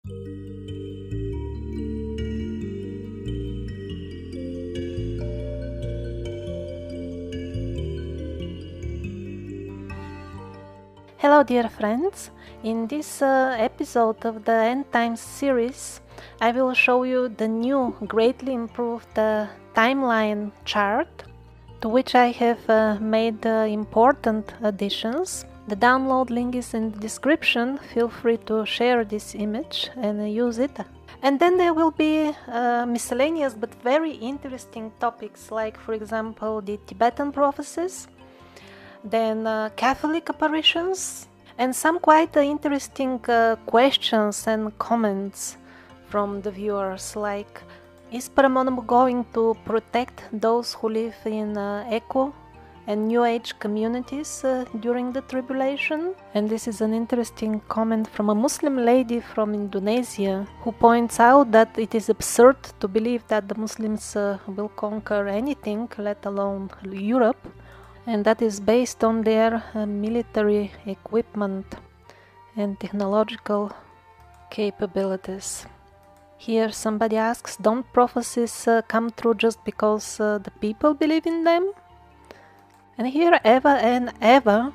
Hello dear friends, in this episode of the End Times series I will show you the new greatly improved timeline chart to which I have made important additions. The download link is in the description, feel free to share this image and use it. And then there will be miscellaneous but very interesting topics like, for example, the Tibetan prophecies, then Catholic apparitions, and some quite interesting questions and comments from the viewers, like, is Paramonum going to protect those who live in Eco and New Age communities during the tribulation? And this is an interesting comment from a Muslim lady from Indonesia who points out that it is absurd to believe that the Muslims will conquer anything, let alone Europe, and that is based on their military equipment and technological capabilities. Here somebody asks, don't prophecies come true just because the people believe in them? And here Eva and Eva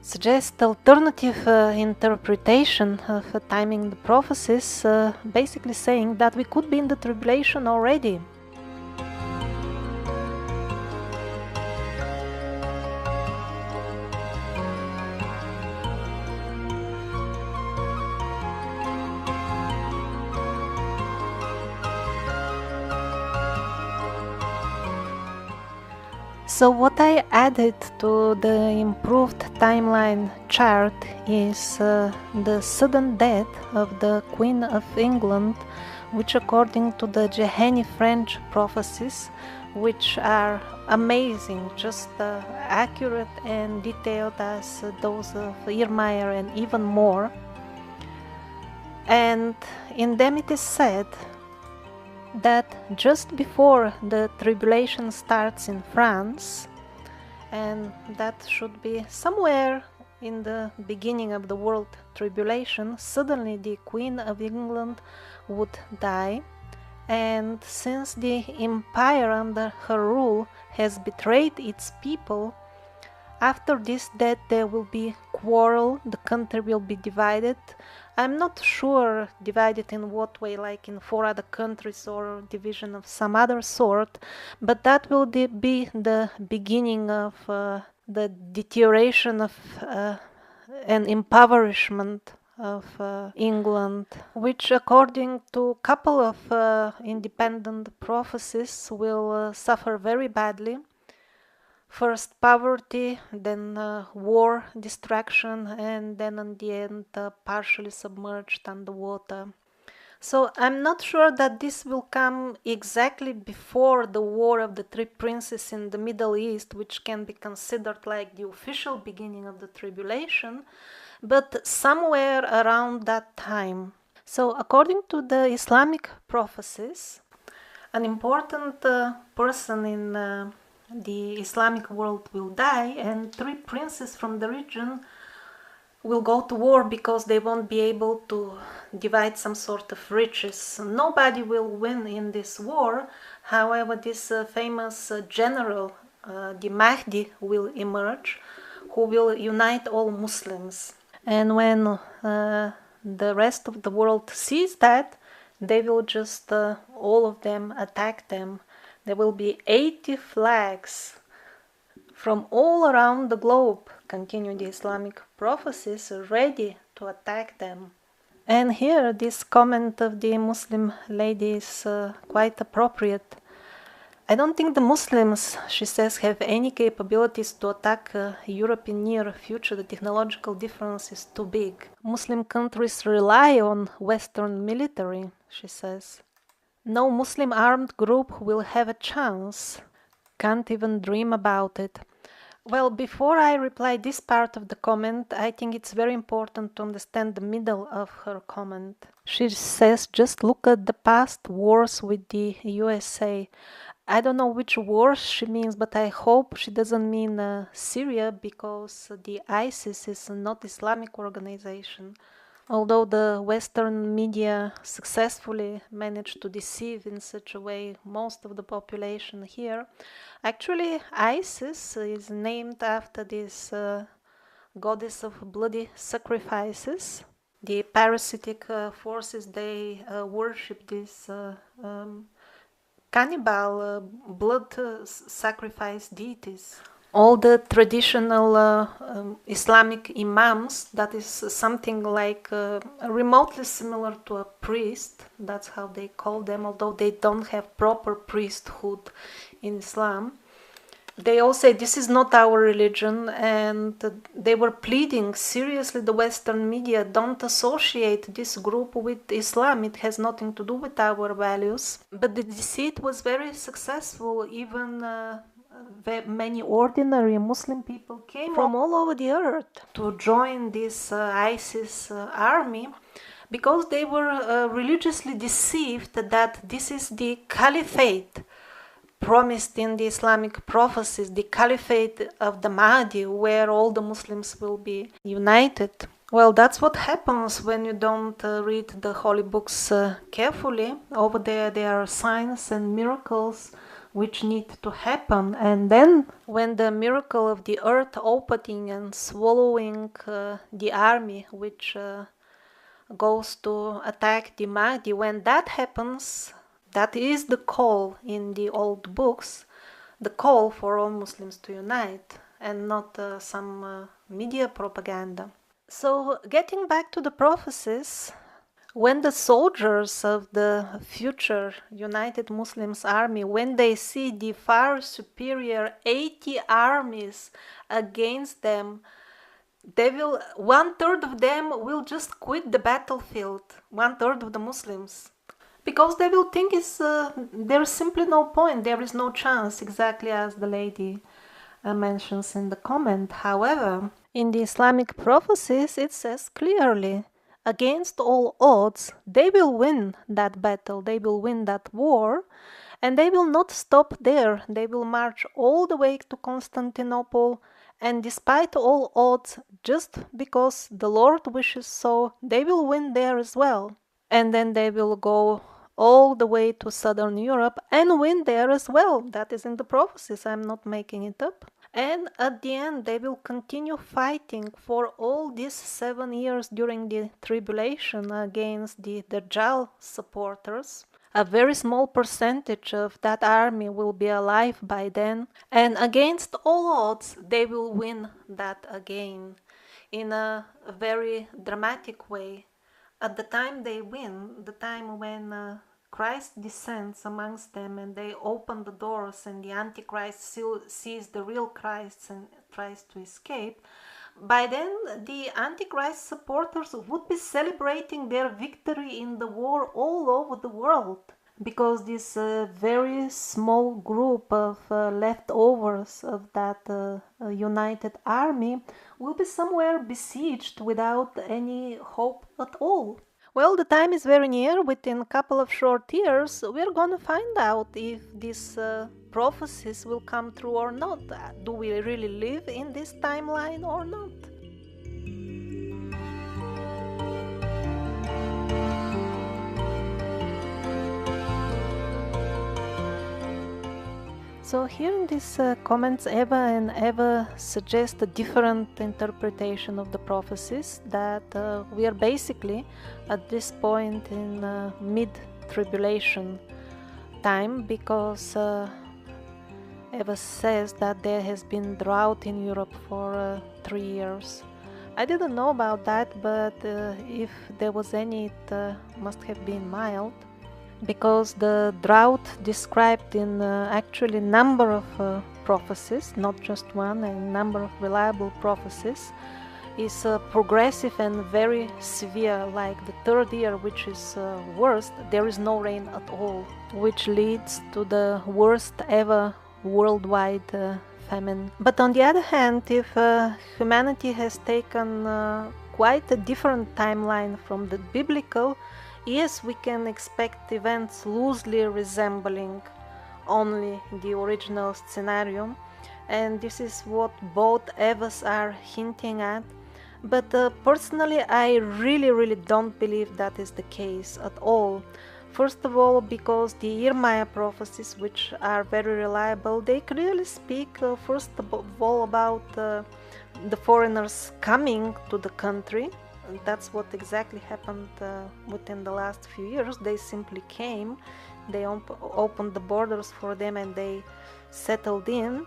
suggest alternative interpretation of timing the prophecies, basically saying that we could be in the tribulation already. So what I added to the improved timeline chart is the sudden death of the Queen of England, which according to the Jehani French prophecies, which are amazing, just accurate and detailed as those of Irmeyer and even more. And in them it is said that just before the tribulation starts in France, and that should be somewhere in the beginning of the world tribulation, suddenly the Queen of England would die, and since the empire under her rule has betrayed its people, after this death there will be quarrel, the country will be divided. I'm not sure divided in what way, like in 4 other countries or division of some other sort, but that will be the beginning of the deterioration of and impoverishment of England, which according to a couple of independent prophecies will suffer very badly. First poverty, then war, destruction, and then in the end partially submerged underwater. So I'm not sure that this will come exactly before the War of the Three Princes in the Middle East, which can be considered like the official beginning of the tribulation, but somewhere around that time. So according to the Islamic prophecies, an important person in the Islamic world will die, and 3 princes from the region will go to war because they won't be able to divide some sort of riches. Nobody will win in this war. However, this famous general, the Mahdi, will emerge, who will unite all Muslims. And when the rest of the world sees that, they will just all of them attack them. There will be 80 flags from all around the globe, continue the Islamic prophecies, ready to attack them. And here this comment of the Muslim lady is quite appropriate. I don't think the Muslims, she says, have any capabilities to attack Europe in near future. The technological difference is too big. Muslim countries rely on Western military, she says. No Muslim armed group will have a chance. Can't even dream about it. Well, before I reply this part of the comment, I think it's very important to understand the middle of her comment. She says, just look at the past wars with the USA. I don't know which wars she means, but I hope she doesn't mean Syria, because the ISIS is not Islamic organization. Although the Western media successfully managed to deceive in such a way most of the population here, actually Isis is named after this goddess of bloody sacrifices. The parasitic forces, they worship these cannibal blood sacrifice deities. All the traditional Islamic imams, that is something like remotely similar to a priest, that's how they call them, although they don't have proper priesthood in Islam. They all say this is not our religion, and they were pleading seriously, the Western media, don't associate this group with Islam, it has nothing to do with our values. But the deceit was very successful. Even many ordinary Muslim people came from all over the earth to join this ISIS army, because they were religiously deceived that this is the caliphate promised in the Islamic prophecies, the caliphate of the Mahdi, where all the Muslims will be united. Well, that's what happens when you don't read the holy books carefully. Over there are signs and miracles which need to happen, and then when the miracle of the earth opening and swallowing the army which goes to attack the Mahdi, when that happens, that is the call in the old books, the call for all Muslims to unite, and not some media propaganda. So, getting back to the prophecies, when the soldiers of the future United Muslims army, when they see the far superior 80 armies against them, one-third of them will just quit the battlefield, one-third of the Muslims, because they will think there is simply no point, there is no chance, exactly as the lady mentions in the comment. However, in the Islamic prophecies it says clearly, against all odds, they will win that battle, they will win that war, and they will not stop there. They will march all the way to Constantinople, and despite all odds, just because the Lord wishes so, they will win there as well. And then they will go all the way to Southern Europe and win there as well. That is in the prophecies, I'm not making it up. And at the end, they will continue fighting for all these 7 years during the tribulation against the Dajjal supporters. A very small percentage of that army will be alive by then, and against all odds, they will win that again in a very dramatic way. At the time they win, the time when Christ descends amongst them and they open the doors and the Antichrist sees the real Christ and tries to escape, by then the Antichrist supporters would be celebrating their victory in the war all over the world, because this very small group of leftovers of that united army will be somewhere besieged without any hope at all. Well, the time is very near. Within a couple of short years, we're going to find out if these prophecies will come true or not. Do we really live in this timeline or not? So here in these comments, Eva and Eva suggest a different interpretation of the prophecies, that we are basically at this point in mid-tribulation time, because Eva says that there has been drought in Europe for 3 years. I didn't know about that, but if there was any, it must have been mild, because the drought described in actually number of prophecies, not just one, a number of reliable prophecies, is progressive and very severe. Like the 3rd year, which is worst, there is no rain at all, which leads to the worst ever worldwide famine. But on the other hand, if humanity has taken quite a different timeline from the biblical, yes, we can expect events loosely resembling only the original scenario, and this is what both Evas are hinting at, But personally, I really don't believe that is the case at all. First of all, because the Irmaya prophecies, which are very reliable, they clearly speak, first of all, about the foreigners coming to the country. That's what exactly happened within the last few years. They simply came, they opened the borders for them, and they settled in.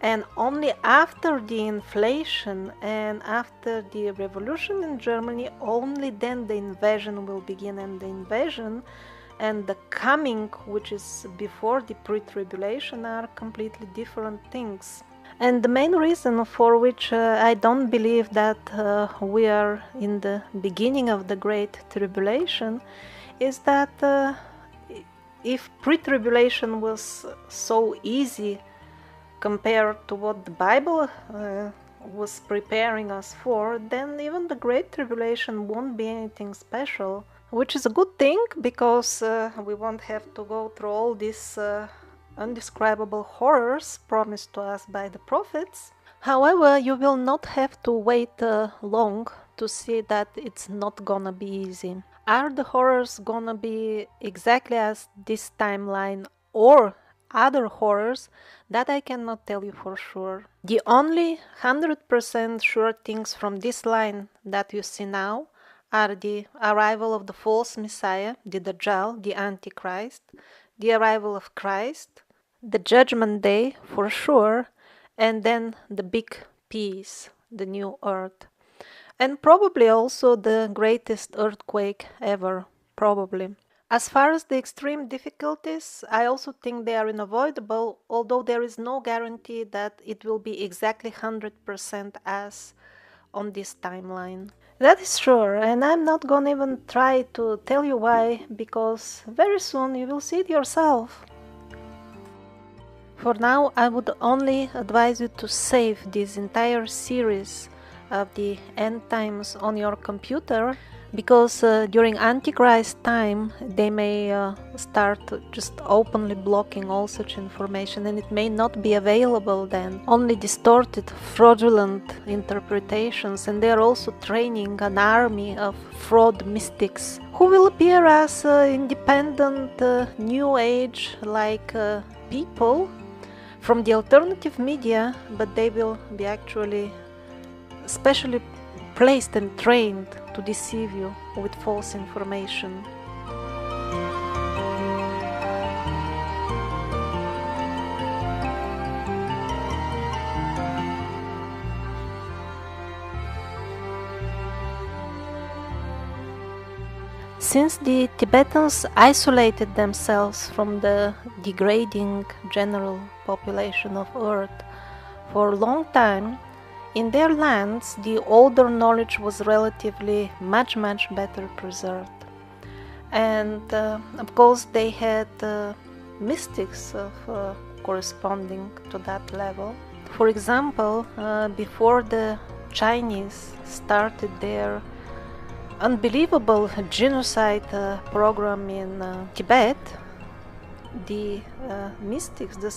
And only after the inflation and after the revolution in Germany, only then the invasion will begin. And the invasion and the coming, which is before the pre-tribulation, are completely different things. And the main reason for which I don't believe that we are in the beginning of the Great Tribulation is that if pre-tribulation was so easy compared to what the Bible was preparing us for, then even the Great Tribulation won't be anything special, which is a good thing because we won't have to go through all these undescribable horrors promised to us by the prophets. However, you will not have to wait long to see that it's not gonna be easy. Are the horrors gonna be exactly as this timeline or other horrors? That I cannot tell you for sure. The only 100% sure things from this line that you see now are the arrival of the false Messiah, the Dajjal, the Antichrist, the arrival of Christ, the Judgment Day for sure, and then the big peace, the new earth. And probably also the greatest earthquake ever, probably. As far as the extreme difficulties, I also think they are unavoidable, although there is no guarantee that it will be exactly 100% as on this timeline. That is sure, and I'm not gonna even try to tell you why, because very soon you will see it yourself. For now, I would only advise you to save this entire series of the end times on your computer, because during Antichrist time they may start just openly blocking all such information, and it may not be available then. Only distorted, fraudulent interpretations, and they are also training an army of fraud mystics who will appear as independent new age like people from the alternative media, but they will be actually specially placed and trained to deceive you with false information. Since the Tibetans isolated themselves from the degrading general population of Earth for a long time, in their lands the older knowledge was relatively much better preserved. And of course they had mystics of corresponding to that level. For example, before the Chinese started their unbelievable genocide program in Tibet, the mystics, the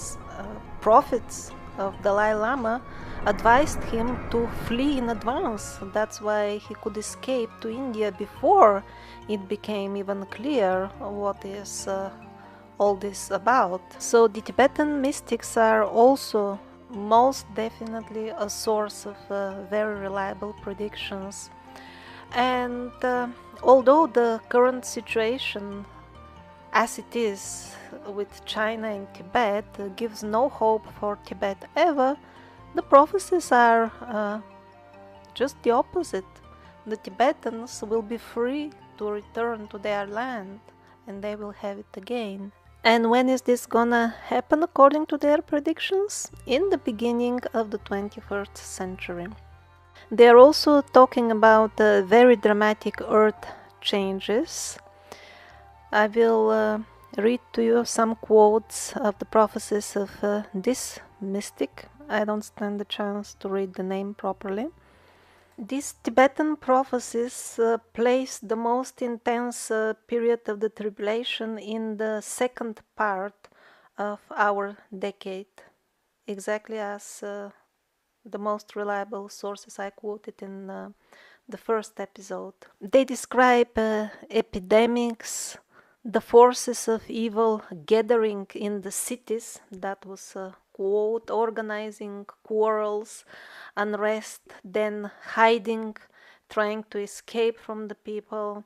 prophets of Dalai Lama, advised him to flee in advance. That's why he could escape to India before it became even clear what is all this about. So the Tibetan mystics are also most definitely a source of very reliable predictions. And although the current situation as it is with China and Tibet gives no hope for Tibet ever, the prophecies are just the opposite. The Tibetans will be free to return to their land and they will have it again. And when is this gonna happen according to their predictions? In the beginning of the 21st century. They are also talking about very dramatic earth changes. I will read to you some quotes of the prophecies of this mystic. I don't stand the chance to read the name properly. These Tibetan prophecies place the most intense period of the tribulation in the second part of our decade, exactly as the most reliable sources I quoted in the first episode. They describe epidemics, the forces of evil gathering in the cities. That was a quote, organizing quarrels, unrest, then hiding, trying to escape from the people.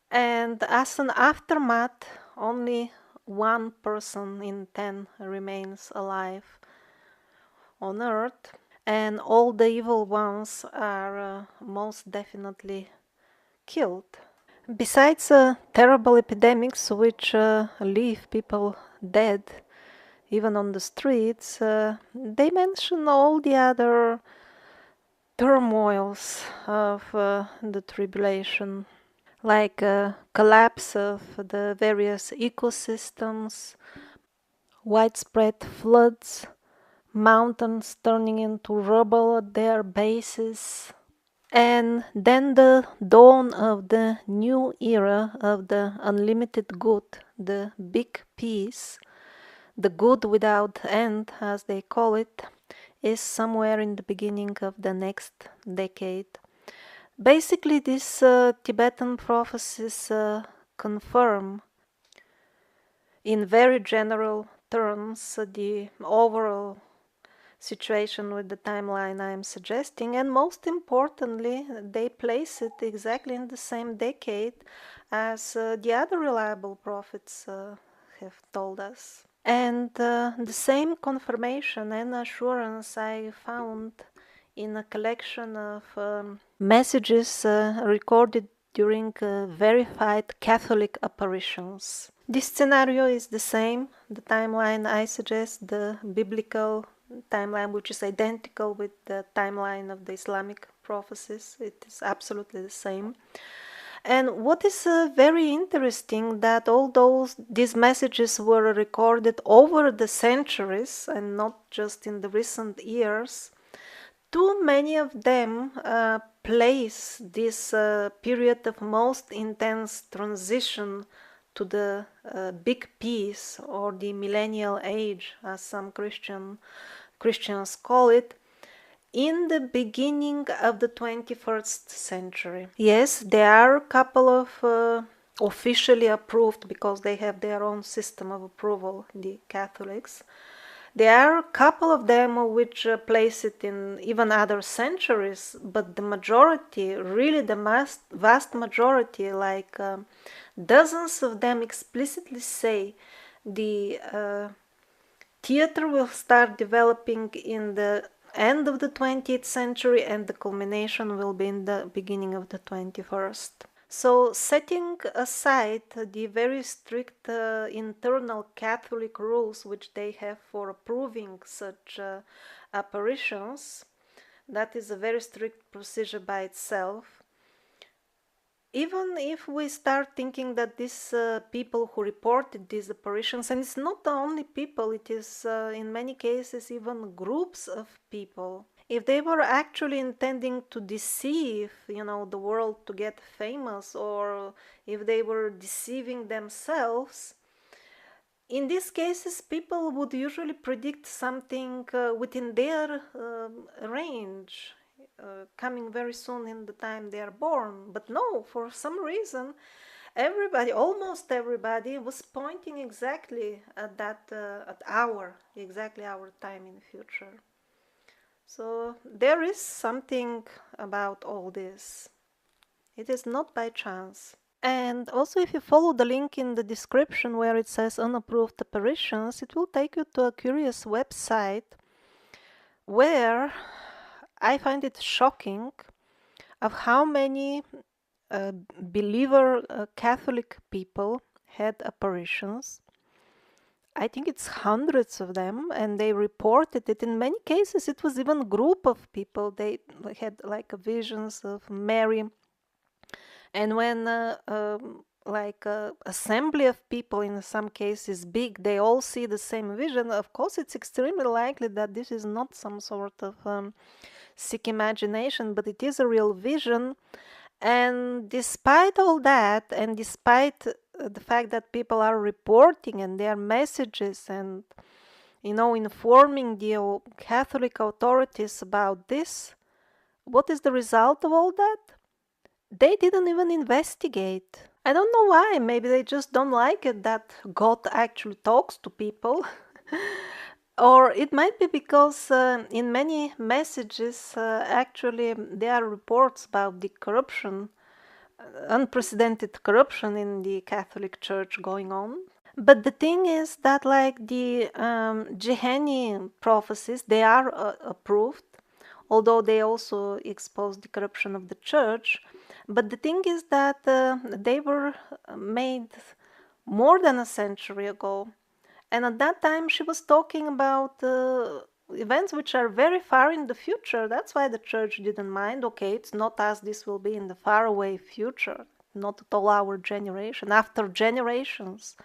And as an aftermath, only 1 person in 10 remains alive on Earth, and all the evil ones are most definitely killed. Besides terrible epidemics which leave people dead, even on the streets, they mention all the other turmoils of the tribulation, like collapse of the various ecosystems, widespread floods, mountains turning into rubble at their bases, and then the dawn of the new era of the unlimited good, the big peace, the good without end, as they call it, is somewhere in the beginning of the next decade. Basically, these Tibetan prophecies confirm, in very general terms, the overall situation with the timeline I am suggesting, and most importantly, they place it exactly in the same decade as the other reliable prophets have told us. And the same confirmation and assurance I found in a collection of messages recorded during verified Catholic apparitions. This scenario is the same. The timeline I suggest, the biblical timeline, which is identical with the timeline of the Islamic prophecies. It is absolutely the same. And what is very interesting, that although these messages were recorded over the centuries and not just in the recent years, too many of them place this period of most intense transition to the big peace, or the millennial age, as some Christians call it, in the beginning of the 21st century. Yes, there are a couple of officially approved, because they have their own system of approval, the Catholics. There are a couple of them which place it in even other centuries, but the majority, really the vast majority, like dozens of them explicitly say the theater will start developing in the end of the 20th century, and the culmination will be in the beginning of the 21st. So, setting aside the very strict internal Catholic rules which they have for approving such apparitions, that is a very strict procedure by itself. Even if we start thinking that these people who reported these apparitions, and it's not the only people, it is in many cases even groups of people, if they were actually intending to deceive, the world to get famous, or if they were deceiving themselves, in these cases people would usually predict something within their range, coming very soon in the time they are born. But no, for some reason, almost everybody was pointing exactly at that exactly our time in the future. So there is something about all this. It is not by chance. And also, if you follow the link in the description where it says unapproved apparitions, it will take you to a curious website where I find it shocking of how many believer Catholic people had apparitions. I think it's hundreds of them, and they reported it. In many cases, it was even a group of people. They had like visions of Mary. And when assembly of people, in some cases big, they all see the same vision, of course it's extremely likely that this is not some sort of sick imagination, but it is a real vision. And despite all that, and despite the fact that people are reporting and their messages, and informing the Catholic authorities about this. What is the result of all that? They didn't even investigate. I don't know why. Maybe they just don't like it that God actually talks to people. Or it might be because in many messages, actually, there are reports about the corruption, unprecedented corruption in the Catholic Church going on. But the thing is that, like the Jeheni prophecies, they are approved, although they also expose the corruption of the church. But the thing is that they were made more than a century ago. And at that time, she was talking about events which are very far in the future. That's why the church didn't mind. Okay, it's not us, this will be in the faraway future, not at all our generation. After generations,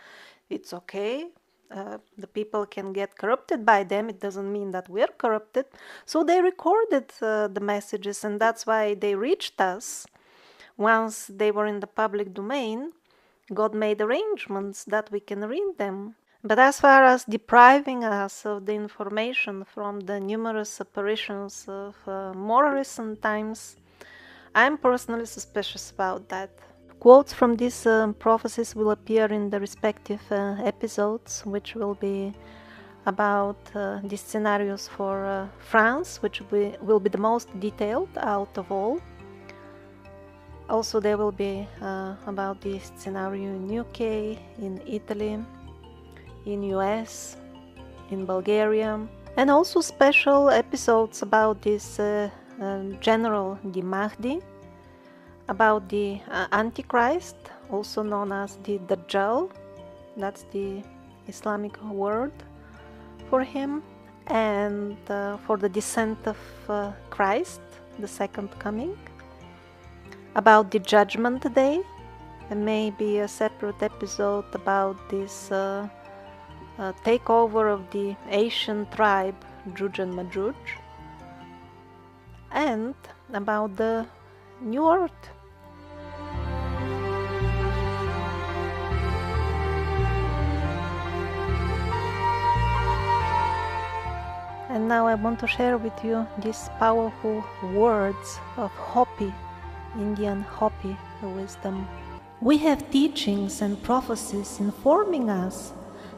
it's okay. The people can get corrupted by them. It doesn't mean that we're corrupted. So they recorded the messages, and that's why they reached us. Once they were in the public domain, God made arrangements that we can read them. But as far as depriving us of the information from the numerous apparitions of more recent times, I'm personally suspicious about that. Quotes from these prophecies will appear in the respective episodes, which will be about the scenarios for France, which will be the most detailed out of all. Also, there will be about the scenario in UK, in Italy, in US, in Bulgaria, and also special episodes about this general, the Mahdi, about the Antichrist, also known as the Dajjal, that's the Islamic word for him, and for the descent of Christ, the second coming, about the Judgment Day, and maybe a separate episode about this takeover of the Asian tribe Juj and Majuj, and about the New Earth. And now I want to share with you these powerful words of Hopi, Indian Hopi wisdom. We have teachings and prophecies informing us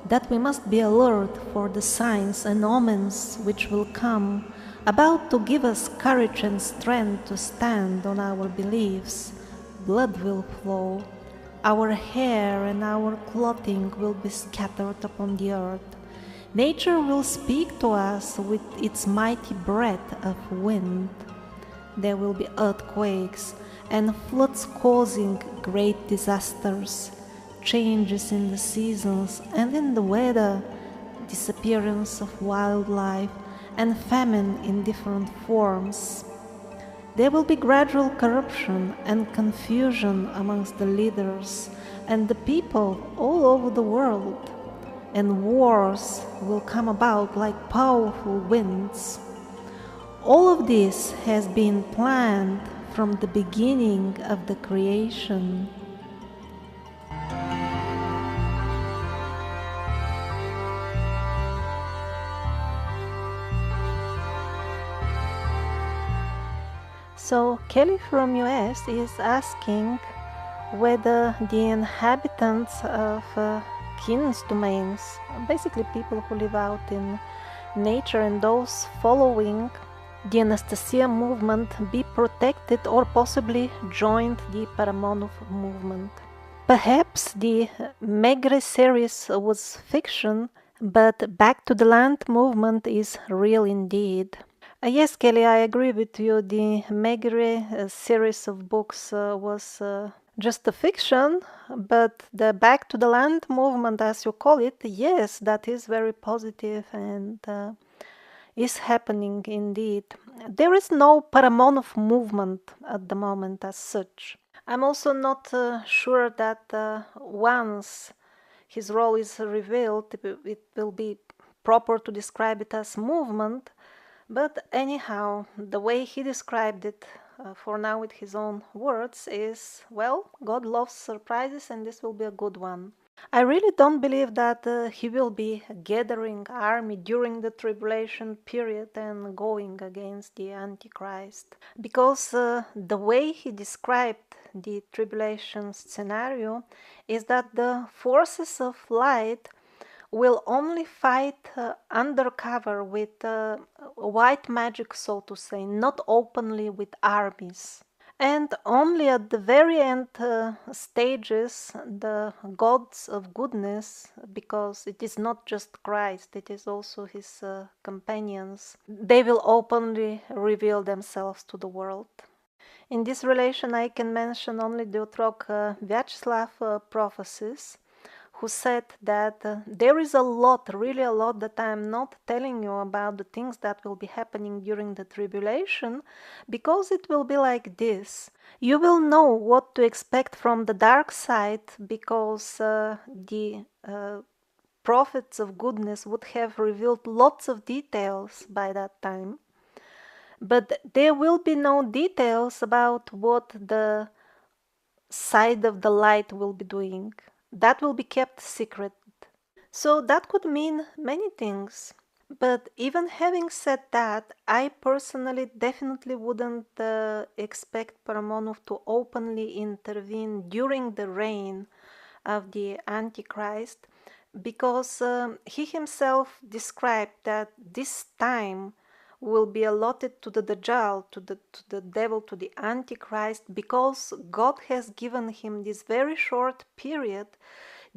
that we must be alert for the signs and omens which will come, about to give us courage and strength to stand on our beliefs. Blood will flow, our hair and our clothing will be scattered upon the earth. Nature will speak to us with its mighty breath of wind. There will be earthquakes and floods causing great disasters, changes in the seasons and in the weather, disappearance of wildlife, and famine in different forms. There will be gradual corruption and confusion amongst the leaders and the people all over the world, and wars will come about like powerful winds. All of this has been planned from the beginning of the creation. So Kelly from US is asking whether the inhabitants of Kin's domains, basically people who live out in nature and those following the Anastasia movement, be protected or possibly joined the Paramonov movement. Perhaps the Megre series was fiction, but Back to the Land movement is real indeed. Yes, Kelly, I agree with you. The Megre series of books was just a fiction, but the Back to the Land movement, as you call it, yes, that is very positive and is happening indeed. There is no Paramonov movement at the moment as such. I'm also not sure that once his role is revealed, it will be proper to describe it as movement. But anyhow, the way he described it for now with his own words is, well, God loves surprises and this will be a good one. I really don't believe that he will be gathering army during the tribulation period and going against the Antichrist. Because the way he described the tribulation scenario is that the forces of light will only fight undercover with white magic, so to say, not openly with armies. And only at the very end stages, the gods of goodness, because it is not just Christ, it is also his companions, they will openly reveal themselves to the world. In this relation, I can mention only the author Vyacheslav Prophecies, who said that there is a lot, really a lot, that I am not telling you about the things that will be happening during the tribulation, because it will be like this. You will know what to expect from the dark side, because the prophets of goodness would have revealed lots of details by that time. But there will be no details about what the side of the light will be doing. That will be kept secret. So that could mean many things. But even having said that, I personally definitely wouldn't expect Paramonov to openly intervene during the reign of the Antichrist, because he himself described that this time will be allotted to the Dajjal, to the devil, to the Antichrist, because God has given him this very short period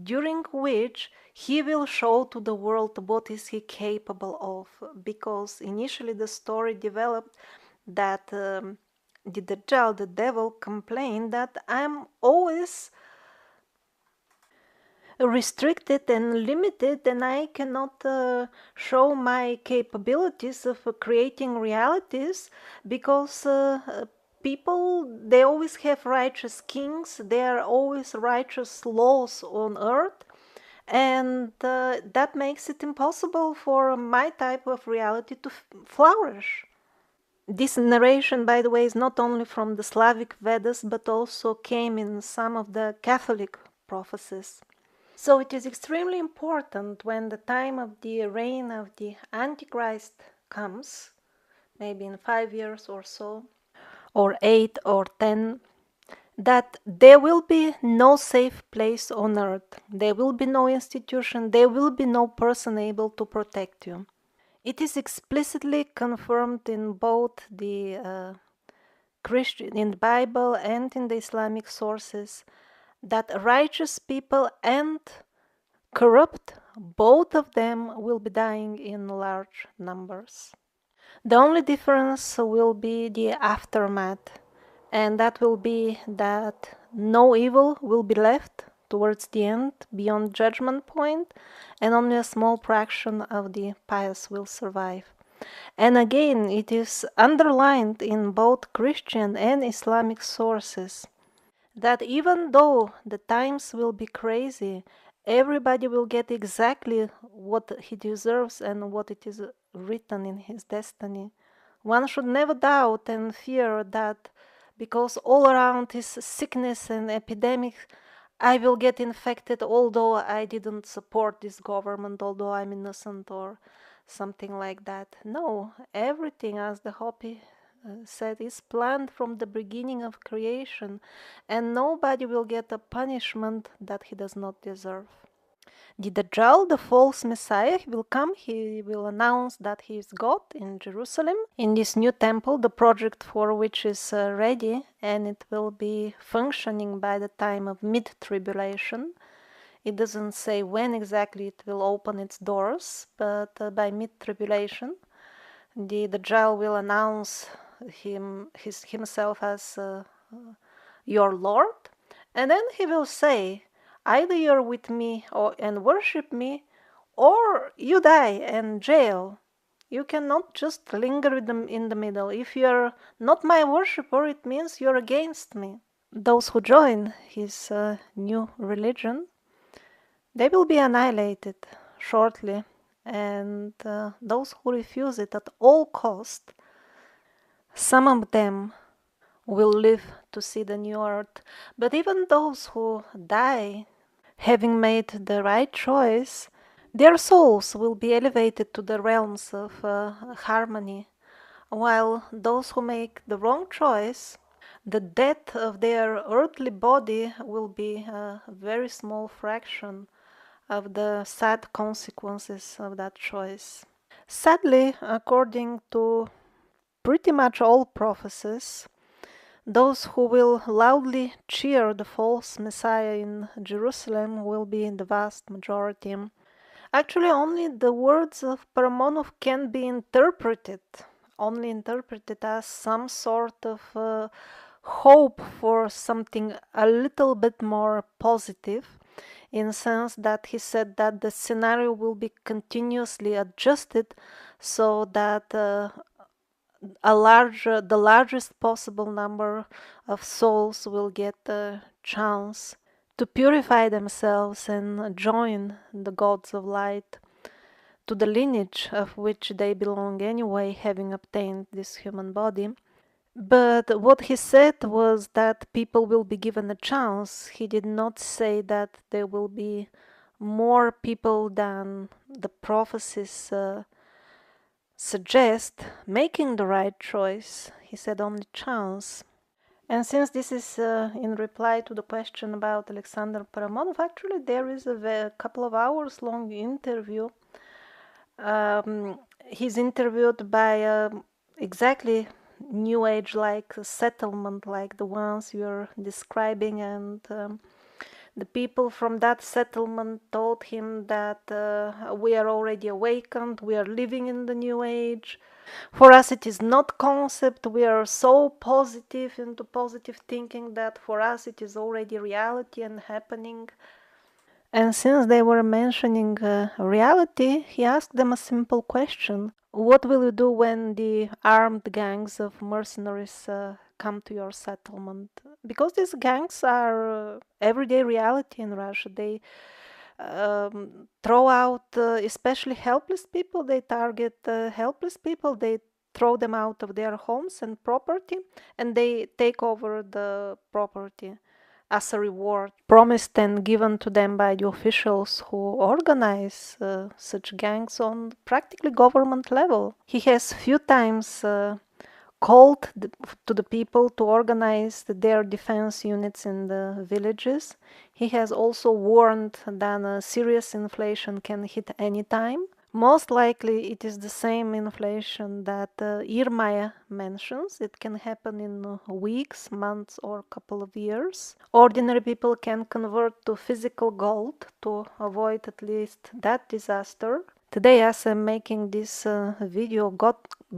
during which he will show to the world what is he capable of. Because initially the story developed that the Dajjal, the devil, complained that I'm always restricted and limited, and I cannot show my capabilities of creating realities, because people, they always have righteous kings, there are always righteous laws on earth, and that makes it impossible for my type of reality to flourish. This narration, by the way, is not only from the Slavic Vedas, but also came in some of the Catholic prophecies. So it is extremely important when the time of the reign of the Antichrist comes, maybe in 5 years or so, or 8 or 10, that there will be no safe place on earth. There will be no institution, there will be no person able to protect you. It is explicitly confirmed in both the Christian, in the Bible and in the Islamic sources, that righteous people and corrupt, both of them will be dying in large numbers. The only difference will be the aftermath, and that will be that no evil will be left towards the end beyond judgment point, and only a small fraction of the pious will survive. And again, it is underlined in both Christian and Islamic sources that even though the times will be crazy, everybody will get exactly what he deserves and what it is written in his destiny. One should never doubt and fear that because all around is sickness and epidemic, I will get infected although I didn't support this government, although I'm innocent or something like that. No, everything, as the Hopi said, is planned from the beginning of creation, and nobody will get a punishment that he does not deserve. The Dajjal, the false Messiah, will come. He will announce that he is God in Jerusalem, in this new temple, the project for which is ready, and it will be functioning by the time of mid-tribulation. It doesn't say when exactly it will open its doors, but by mid-tribulation, the Dajjal will announce himself as your Lord, and then he will say, either you're with me and worship me, or you die and jail. You cannot just linger in the middle. If you're not my worshipper, it means you're against me. Those who join his new religion, they will be annihilated shortly, and those who refuse it at all cost, some of them will live to see the new earth. But even those who die, having made the right choice, their souls will be elevated to the realms of harmony, while those who make the wrong choice, the death of their earthly body will be a very small fraction of the sad consequences of that choice. Sadly, according to pretty much all prophecies, those who will loudly cheer the false Messiah in Jerusalem will be in the vast majority. Actually, only the words of Paramonov can be only interpreted as some sort of hope for something a little bit more positive, in the sense that he said that the scenario will be continuously adjusted so that the largest possible number of souls will get a chance to purify themselves and join the gods of light, to the lineage of which they belong anyway, having obtained this human body. But what he said was that people will be given a chance. He did not say that there will be more people than the prophecies suggest making the right choice. He said only chance. And since this is in reply to the question about Alexander Paramonov, actually there is a couple of hours long interview. He's interviewed by exactly New Age like settlement like the ones you're describing, and the people from that settlement told him that we are already awakened, we are living in the New Age. For us, it is not concept. We are so positive into positive thinking that for us it is already reality and happening. And since they were mentioning reality, he asked them a simple question. What will you do when the armed gangs of mercenaries come to your settlement? Because these gangs are everyday reality in Russia. They throw out especially helpless people. They target helpless people. They throw them out of their homes and property, and they take over the property as a reward promised and given to them by the officials who organize such gangs on practically government level. He has few times called to the people to organize their defense units in the villages. He has also warned that a serious inflation can hit any time. Most likely it is the same inflation that Irmaya mentions. It can happen in weeks, months, or a couple of years. Ordinary people can convert to physical gold to avoid at least that disaster. Today, as I'm making this video,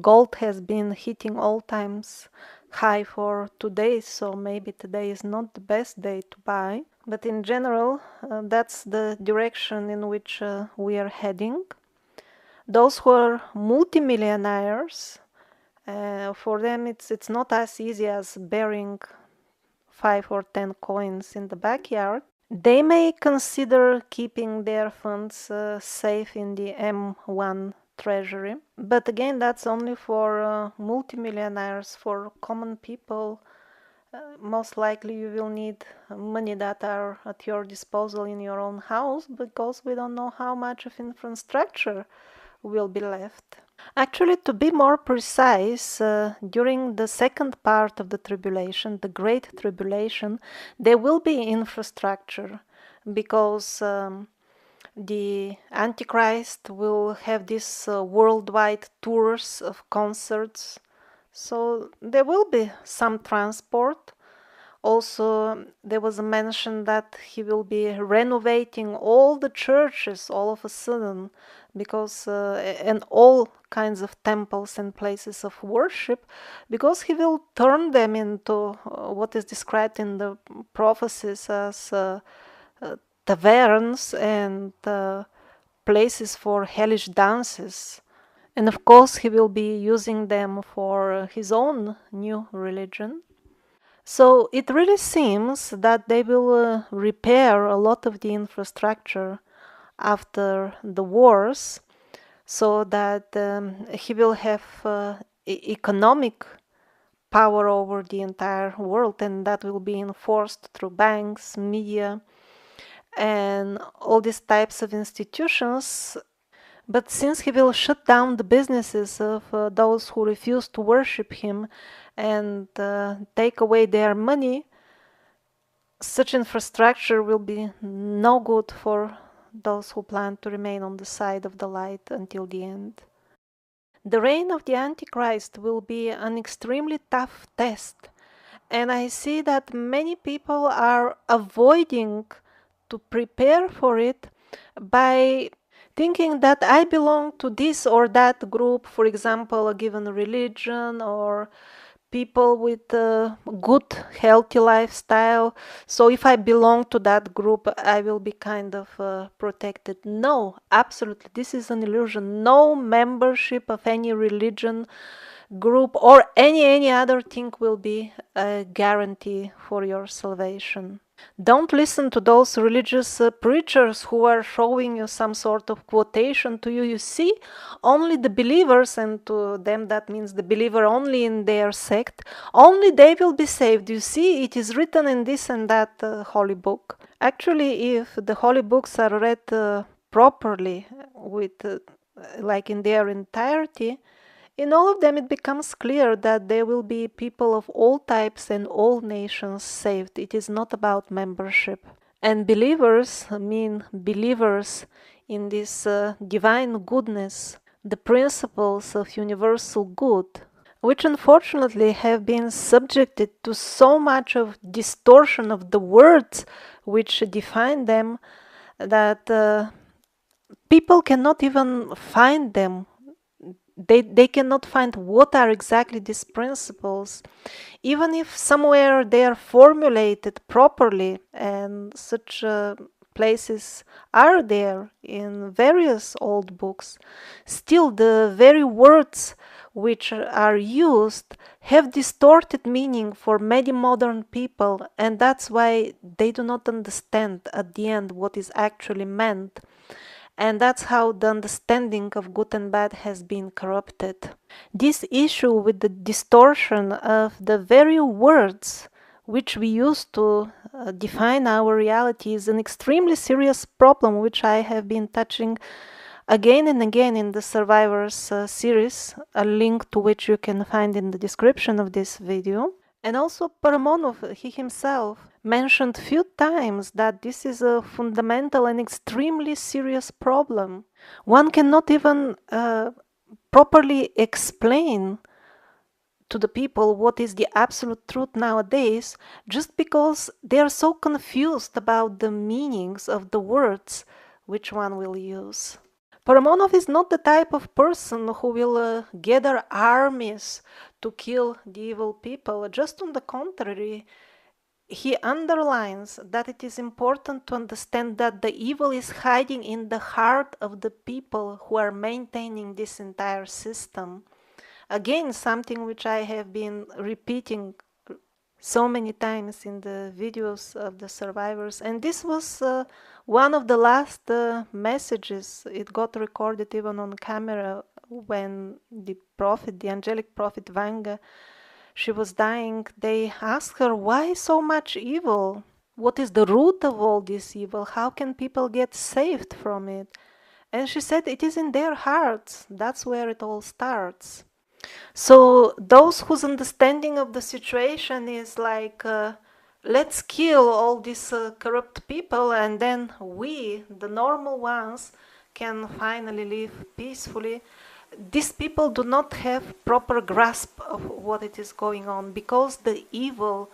gold has been hitting all times high for 2 days, so maybe today is not the best day to buy. But in general, that's the direction in which we are heading. Those who are multimillionaires, for them it's not as easy as burying 5 or 10 coins in the backyard. They may consider keeping their funds safe in the M1 treasury. But again, that's only for multimillionaires. For common people, most likely you will need money that are at your disposal in your own house, because we don't know how much of infrastructure will be left. Actually, to be more precise, during the second part of the tribulation, the Great Tribulation, there will be infrastructure, because the Antichrist will have these worldwide tours of concerts. So there will be some transport. Also, there was a mention that he will be renovating all the churches all of a sudden, because and all kinds of temples and places of worship, because he will turn them into what is described in the prophecies as taverns and places for hellish dances. And of course, he will be using them for his own new religion. So it really seems that they will repair a lot of the infrastructure after the wars, so that he will have economic power over the entire world, and that will be enforced through banks, media, and all these types of institutions. But since he will shut down the businesses of those who refuse to worship him and take away their money, such infrastructure will be no good for those who plan to remain on the side of the light until the end. The reign of the Antichrist will be an extremely tough test, and I see that many people are avoiding to prepare for it by thinking that I belong to this or that group, for example, a given religion or people with a good healthy lifestyle, so if I belong to that group I will be kind of protected. No, absolutely, this is an illusion. No membership of any religion, group, or any other thing will be a guarantee for your salvation. Don't listen to those religious preachers who are showing you some sort of quotation to you. You see, only the believers, and to them that means the believer only in their sect, only they will be saved. You see, it is written in this and that holy book. Actually, if the holy books are read properly, with like in their entirety, in all of them it becomes clear that there will be people of all types and all nations saved. It is not about membership. And believers mean believers in this divine goodness, the principles of universal good, which unfortunately have been subjected to so much of distortion of the words which define them that people cannot even find them. They cannot find what are exactly these principles, even if somewhere they are formulated properly, and such places are there in various old books. Still, the very words which are used have distorted meaning for many modern people, and that's why they do not understand at the end what is actually meant. And that's how the understanding of good and bad has been corrupted. This issue with the distortion of the very words which we use to define our reality is an extremely serious problem, which I have been touching again and again in the Survivors series, a link to which you can find in the description of this video. And also Paramonov, he himself mentioned few times that this is a fundamental and extremely serious problem. One cannot even properly explain to the people what is the absolute truth nowadays, just because they are so confused about the meanings of the words which one will use. Paramonov is not the type of person who will gather armies to kill the evil people. Just on the contrary, he underlines that it is important to understand that the evil is hiding in the heart of the people who are maintaining this entire system. Again, something which I have been repeating so many times in the videos of the survivors, and this was one of the last messages. It got recorded even on camera when the angelic prophet Vanga, she was dying. They asked her, why so much evil? What is the root of all this evil? How can people get saved from it? And she said, it is in their hearts. That's where it all starts. So those whose understanding of the situation is like, let's kill all these corrupt people, and then we, the normal ones, can finally live peacefully. These people do not have proper grasp of what it is going on, because the evil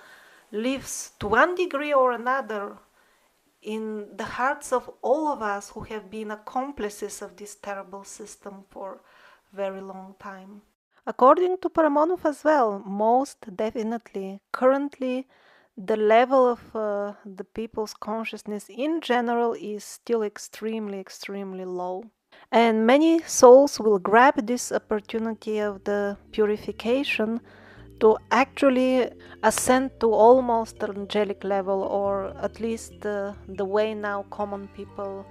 lives to one degree or another in the hearts of all of us who have been accomplices of this terrible system for a very long time. According to Paramonov as well, most definitely, currently, the level of the people's consciousness in general is still extremely low. And many souls will grab this opportunity of the purification to actually ascend to almost angelic level, or at least the way now common people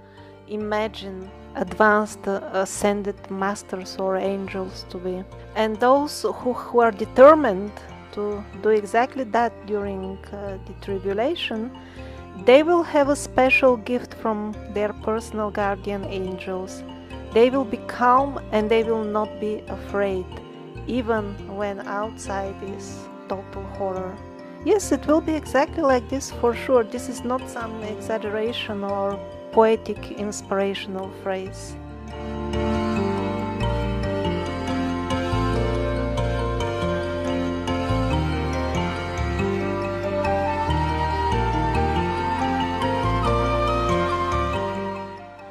imagine advanced ascended masters or angels to be. And those who are determined to do exactly that during the tribulation, They will have a special gift from their personal guardian angels. They will be calm and they will not be afraid, even when outside is total horror. Yes, it will be exactly like this for sure. This is not some exaggeration or poetic inspirational phrase.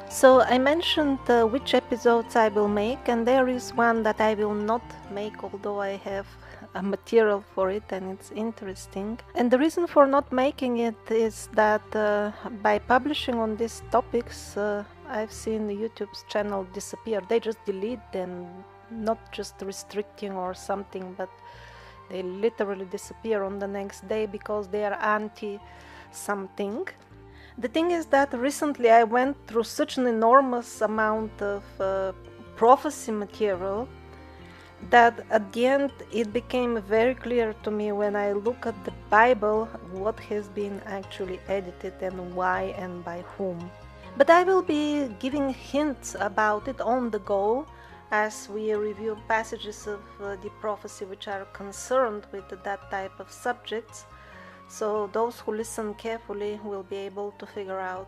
So I mentioned which episodes I will make, and there is one that I will not make, although I have a material for it and it's interesting. And the reason for not making it is that by publishing on these topics, I've seen YouTube's channel disappear. They just delete them, not just restricting or something, but they literally disappear on the next day because they are anti something. The thing is that recently I went through such an enormous amount of prophecy material that at the end it became very clear to me when I look at the Bible what has been actually edited and why and by whom. But I will be giving hints about it on the go as we review passages of the prophecy which are concerned with that type of subjects. So those who listen carefully will be able to figure out.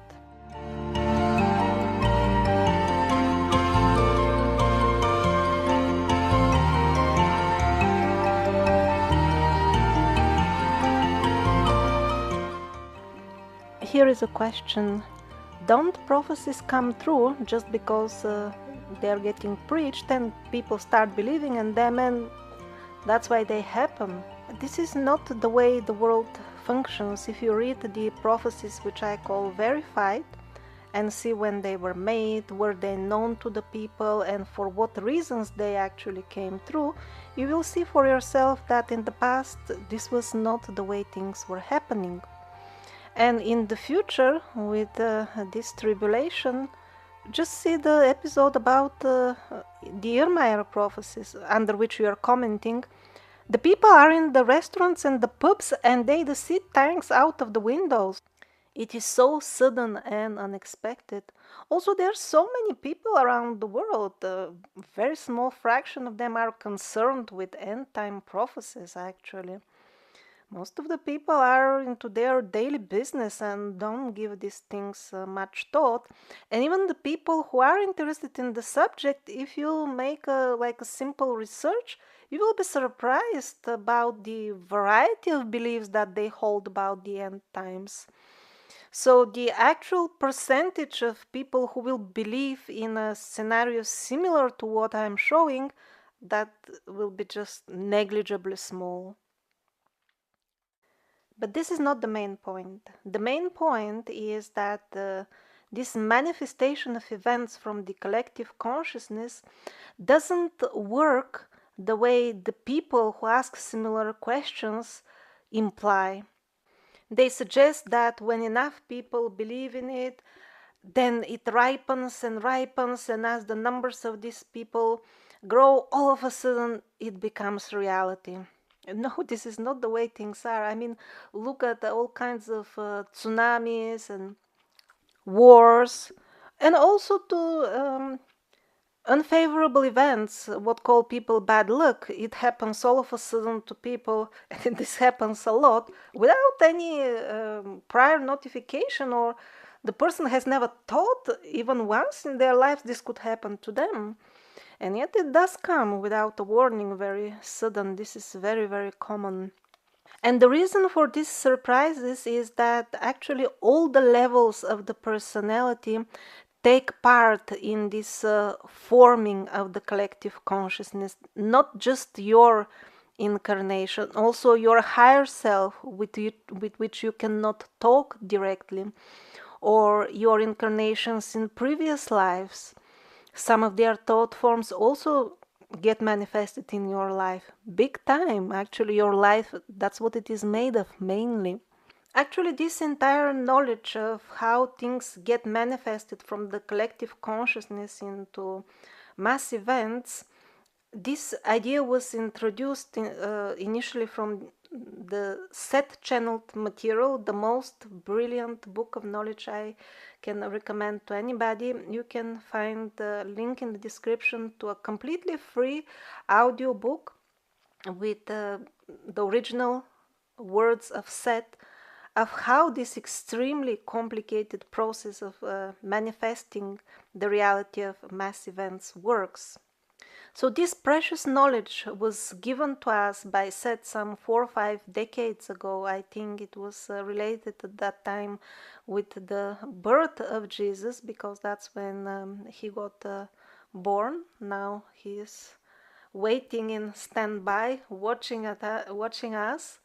Here is a question. Don't prophecies come true just because they're getting preached and people start believing in them and that's why they happen? This is not the way the world functions. If you read the prophecies which I call verified and see when they were made, were they known to the people and for what reasons they actually came true, you will see for yourself that in the past this was not the way things were happening. And in the future, with this tribulation, just see the episode about the Irmaier prophecies under which we are commenting. The people are in the restaurants and the pubs and they see tanks out of the windows. It is so sudden and unexpected. Also, there are so many people around the world. A very small fraction of them are concerned with end-time prophecies, actually. Most of the people are into their daily business and don't give these things much thought. And even the people who are interested in the subject, if you make a simple research, you will be surprised about the variety of beliefs that they hold about the end times. So the actual percentage of people who will believe in a scenario similar to what I'm showing, that will be just negligibly small. But this is not the main point. The main point is that this manifestation of events from the collective consciousness doesn't work the way the people who ask similar questions imply. They suggest that when enough people believe in it, then it ripens and ripens, and as the numbers of these people grow, all of a sudden it becomes reality. No, this is not the way things are. I mean, look at all kinds of tsunamis and wars, and also to unfavorable events, what call people bad luck. It happens all of a sudden to people, and this happens a lot without any prior notification, or the person has never thought even once in their lives this could happen to them. And yet it does come without a warning, very sudden. This is very, very common. And the reason for these surprises is that actually all the levels of the personality take part in this forming of the collective consciousness, not just your incarnation, also your higher self with which you cannot talk directly, or your incarnations in previous lives. Some of their thought forms also get manifested in your life. Big time, actually, your life, that's what it is made of mainly. Actually, this entire knowledge of how things get manifested from the collective consciousness into mass events, this idea was introduced initially from the Set channeled material, the most brilliant book of knowledge I can recommend to anybody. You can find the link in the description to a completely free audio book with the original words of Set, of how this extremely complicated process of manifesting the reality of mass events works. So this precious knowledge was given to us by Set some 4 or 5 decades ago. I think it was related at that time with the birth of Jesus, because that's when he got born. Now he is waiting in standby, watching us.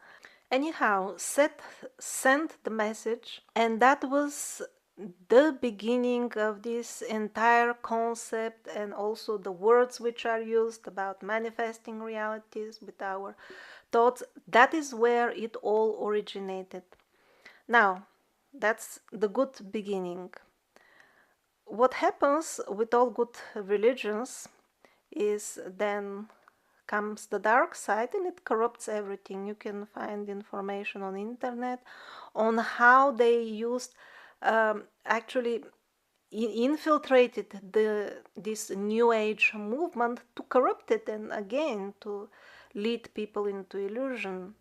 Anyhow, Seth sent the message, and that was the beginning of this entire concept, and also the words which are used about manifesting realities with our thoughts. That is where it all originated. Now, that's the good beginning. What happens with all good religions is then comes the dark side, and it corrupts everything. You can find information on internet on how they used actually infiltrated this new age movement to corrupt it, and again to lead people into illusion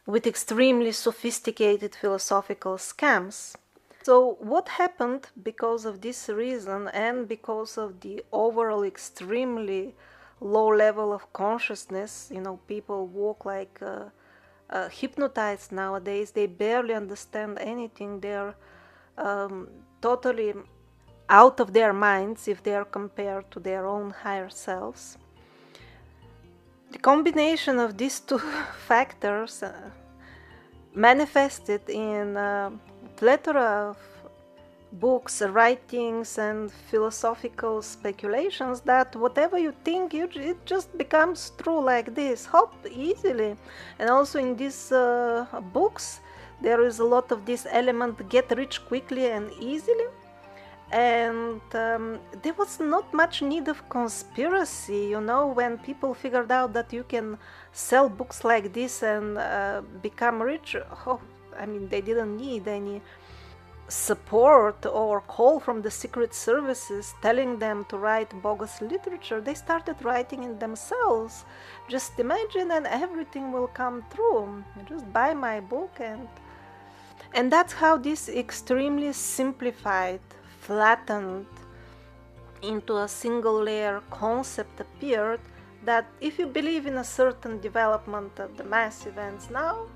with extremely sophisticated philosophical scams. So what happened because of this reason, and because of the overall extremely low level of consciousness? People walk like hypnotized nowadays. They barely understand anything. They're totally out of their minds if they are compared to their own higher selves. The combination of these two factors manifested in a plethora of books, writings, and philosophical speculations, that whatever you think, it just becomes true like this, hop, easily. And also in these books, there is a lot of this element, get rich quickly and easily. And there was not much need of conspiracy, when people figured out that you can sell books like this and become rich. They didn't need any support or call from the secret services telling them to write bogus literature. They started writing it themselves. Just imagine, and everything will come true. Just buy my book, and that's how this extremely simplified, flattened into a single layer concept appeared, that if you believe in a certain development of the mass events now,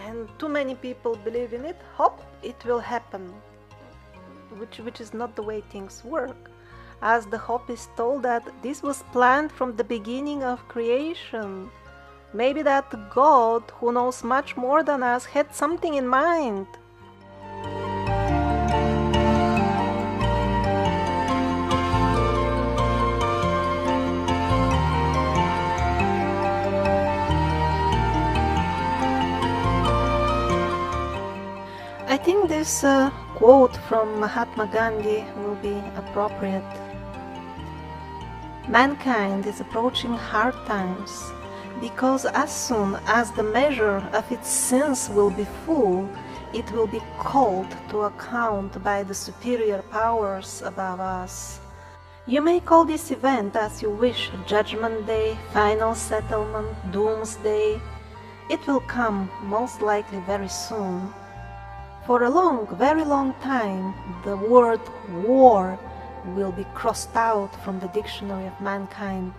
and too many people believe in it, hop, it will happen, which is not the way things work. As the Hope is told that this was planned from the beginning of creation. Maybe that God, who knows much more than us, had something in mind. I think this quote from Mahatma Gandhi will be appropriate. Mankind is approaching hard times, because as soon as the measure of its sins will be full, it will be called to account by the superior powers above us. You may call this event as you wish, Judgment Day, Final Settlement, Doomsday. It will come most likely very soon. For a long, very long time, the word war will be crossed out from the dictionary of mankind,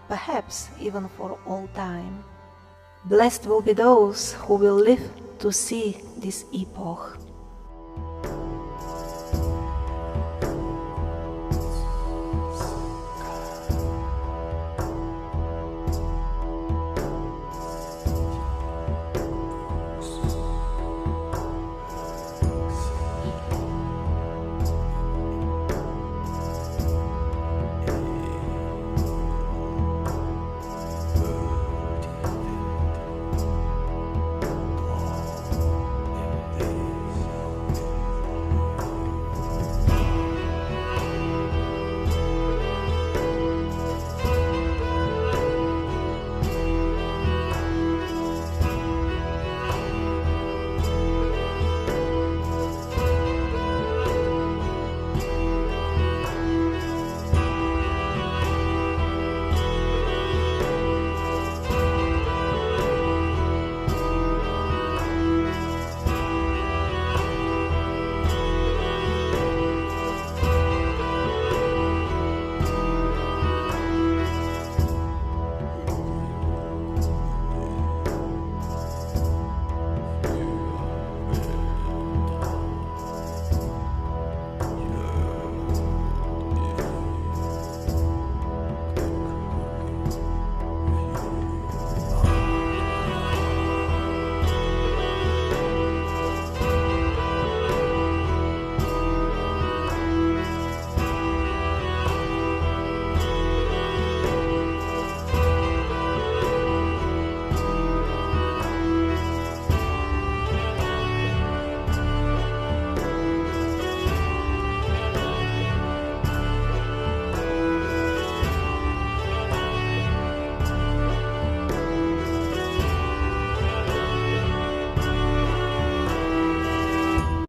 perhaps even for all time. Blessed will be those who will live to see this epoch.